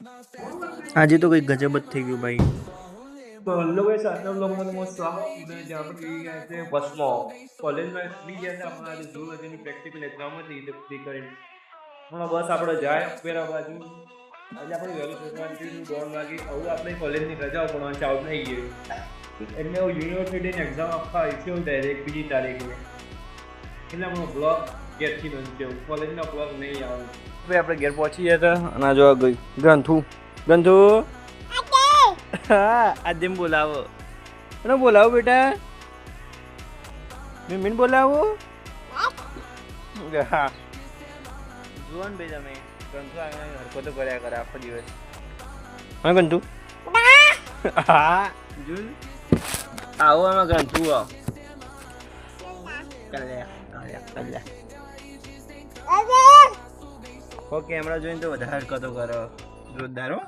આજે તો કઈ ગજબ જ થઈ ગયું ભાઈ. તો હલ્લો ગાઈસ, આજના બ્લોગમાં તમારું સ્વાગત છે. જે આપણે જોઈ ગયા છે બસમાં કોલેજમાં ફ્રી ગયા છે. આપણે આજે ઝૂલોજીની પ્રેક્ટિકલ એક્ઝામ હતી એટલે ફ્રી કરીને હમણાં બસ આપણે જાય પેરા બાજુ. આજે આપણે વહેલું છોકરાને કીધું 1:30 વાગે. હવે આપણે કોલેજની રજાઓ પણ ચાલુ થઈ ગઈ એટલે યુનિવર્સિટીની એક્ઝામ આપવા આવી છે ડાયરેક્ટ બીજી તારીખે. એટલે આપણો બ્લોગ ઘેરથી બનશે, કોલેજનો બ્લોગ નહીં આવે. ભાઈ આપણે ઘેર પહોંચી ગયા હતા અને આ જોવા ગઈ ગંથુ હા આજે બોલાવો અને બોલાવો બેટા, મીમીને બોલાવો. હા જુઓ ને ભાઈ તમે ગંથુ આગળ હરકતો કર્યા કરે આખો દિવસ. હા ગંથુ હા જોયું આવો આમાં ગંથુ આવો કલ્યા ઓકે કેમેરા જોઈને તો વધારે હરકતો કરો જોરદાર હો.